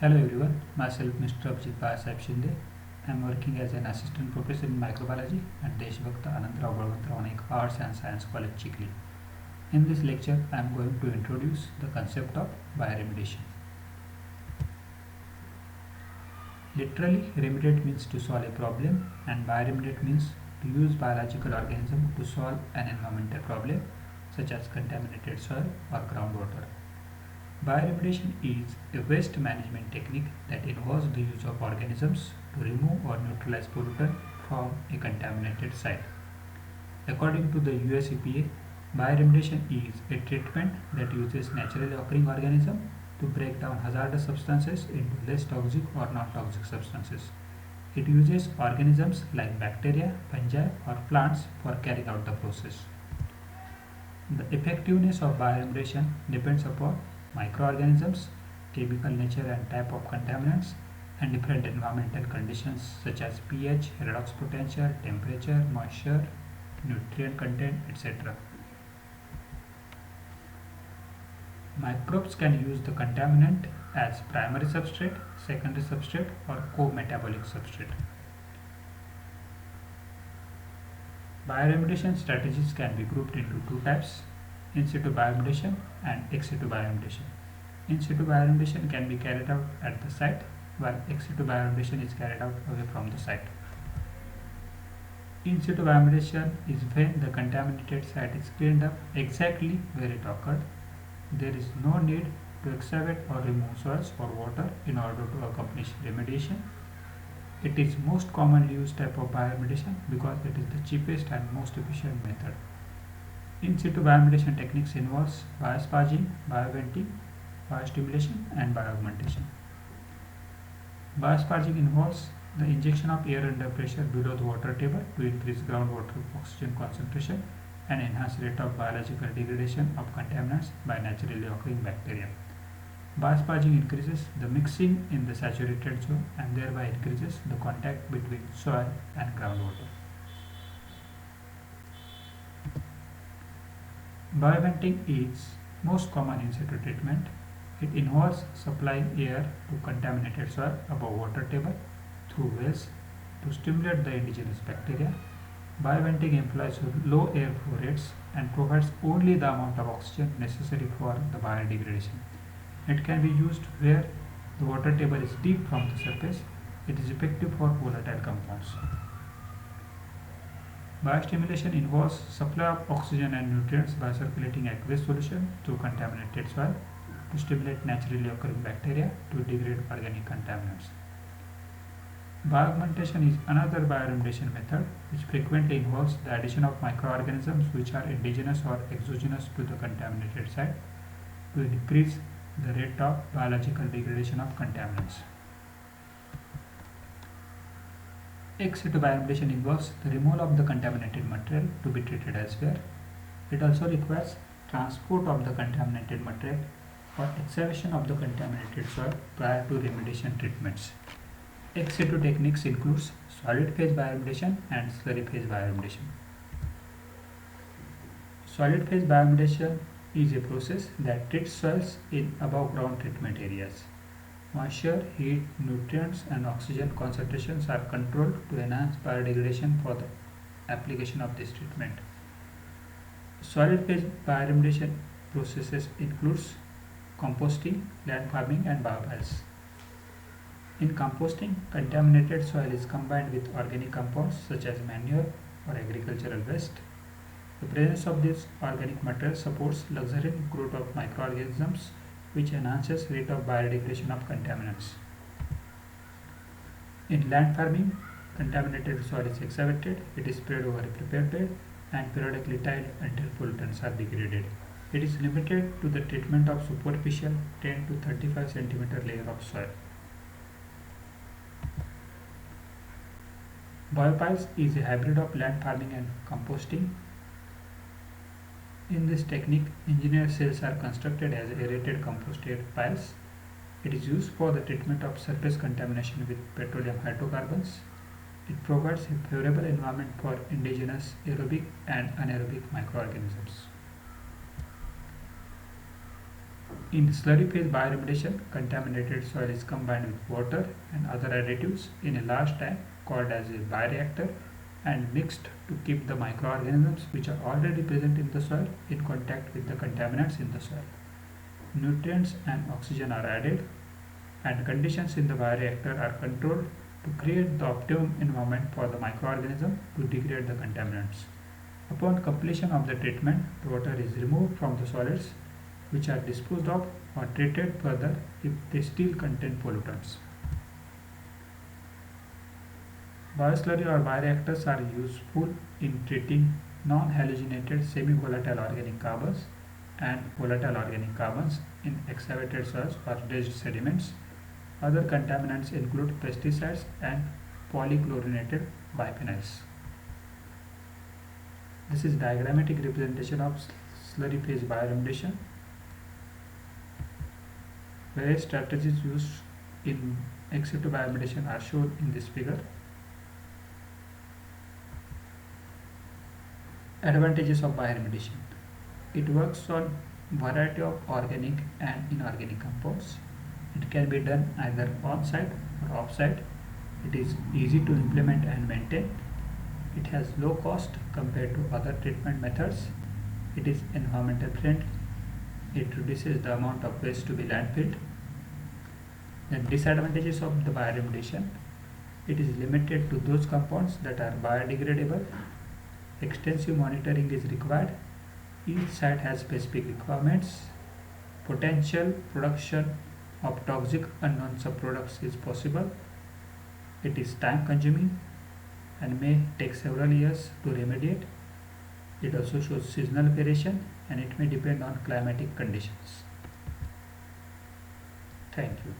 Hello everyone, myself Mr. Abhijit Sahib Shinde. I am working as an assistant professor in microbiology at Deshbhakt Anantrao Balwantrao Naik Arts and Science College Chikli. In this lecture, I am going to introduce the concept of bioremediation. Literally, remediate means to solve a problem, and bioremediate means to use biological organism to solve an environmental problem such as contaminated soil or groundwater. Bioremediation is a waste management technique that involves the use of organisms to remove or neutralize pollutant from a contaminated site. According to the US EPA, bioremediation is a treatment that uses naturally occurring organisms to break down hazardous substances into less toxic or non-toxic substances. It uses organisms like bacteria, fungi, or plants for carrying out the process. The effectiveness of bioremediation depends upon microorganisms, chemical nature and type of contaminants, and different environmental conditions such as pH, redox potential, temperature, moisture, nutrient content, etc. Microbes can use the contaminant as primary substrate, secondary substrate, or co-metabolic substrate. Bioremediation strategies can be grouped into two types: in situ bioremediation and ex situ bioremediation. In situ bioremediation can be carried out at the site, while ex situ bioremediation is carried out away from the site. In situ bioremediation is when the contaminated site is cleaned up exactly where it occurred. There is no need to excavate or remove soils or water in order to accomplish remediation. It is most commonly used type of bioremediation because it is the cheapest and most efficient method. In situ bioremediation techniques involves biosparging, bioventing, biostimulation, and bioaugmentation. Biosparging involves the injection of air under pressure below the water table to increase groundwater oxygen concentration and enhance rate of biological degradation of contaminants by naturally occurring bacteria. Biosparging increases the mixing in the saturated zone and thereby increases the contact between soil and groundwater. Bioventing is most common in situ treatment. It involves supplying air to contaminated soil above water table through wells to stimulate the indigenous bacteria. Bioventing employs low air flow rates and provides only the amount of oxygen necessary for the biodegradation. It can be used where the water table is deep from the surface. It is effective for volatile compounds. Biostimulation involves supply of oxygen and nutrients by circulating aqueous solution through contaminated soil to stimulate naturally occurring bacteria to degrade organic contaminants. Bioaugmentation is another bioremediation method which frequently involves the addition of microorganisms which are indigenous or exogenous to the contaminated site to increase the rate of biological degradation of contaminants. Ex situ bioremediation involves the removal of the contaminated material to be treated elsewhere. It also requires transport of the contaminated material or excavation of the contaminated soil prior to remediation treatments. Ex situ techniques includes solid phase bioremediation and slurry phase bioremediation. Solid phase bioremediation is a process that treats soils in above ground treatment areas. Moisture, heat, nutrients and oxygen concentrations are controlled to enhance biodegradation for the application of this treatment. Solid phase bioremediation processes includes composting, land farming and biopiles. In composting, contaminated soil is combined with organic compounds such as manure or agricultural waste. The presence of this organic material supports luxuriant growth of microorganisms which enhances rate of biodegradation of contaminants. In land farming, contaminated soil is excavated, it is spread over a prepared bed and periodically tilled until pollutants are degraded. It is limited to the treatment of superficial 10 to 35 cm layer of soil. Biopiles is a hybrid of land farming and composting. In this technique, engineered cells are constructed as aerated composted piles. It is used for the treatment of surface contamination with petroleum hydrocarbons. It provides a favorable environment for indigenous aerobic and anaerobic microorganisms. In slurry phase bioremediation, contaminated soil is combined with water and other additives in a large tank called as a bioreactor and mixed to keep the microorganisms which are already present in the soil in contact with the contaminants in the soil. Nutrients and oxygen are added and conditions in the bioreactor are controlled to create the optimum environment for the microorganism to degrade the contaminants. Upon completion of the treatment, the water is removed from the solids which are disposed of or treated further if they still contain pollutants. Bioslurry or bioreactors are useful in treating non-halogenated semi-volatile organic carbons and volatile organic carbons in excavated soils or dredged sediments. Other contaminants include pesticides and polychlorinated biphenyls. This is diagrammatic representation of slurry phase bioremediation. Various strategies used in ex situ bioremediation are shown in this figure. Advantages of bioremediation. It works on variety of organic and inorganic compounds. It can be done either on-site or off-site. It is easy to implement and maintain. It has low cost compared to other treatment methods. It is environmental friendly. It reduces the amount of waste to be landfilled. The disadvantages of the bioremediation. It is limited to those compounds that are biodegradable. Extensive monitoring is required. Each site has specific requirements. Potential production of toxic unknown subproducts is possible. It is time consuming and may take several years to remediate. It also shows seasonal variation and it may depend on climatic conditions. Thank you.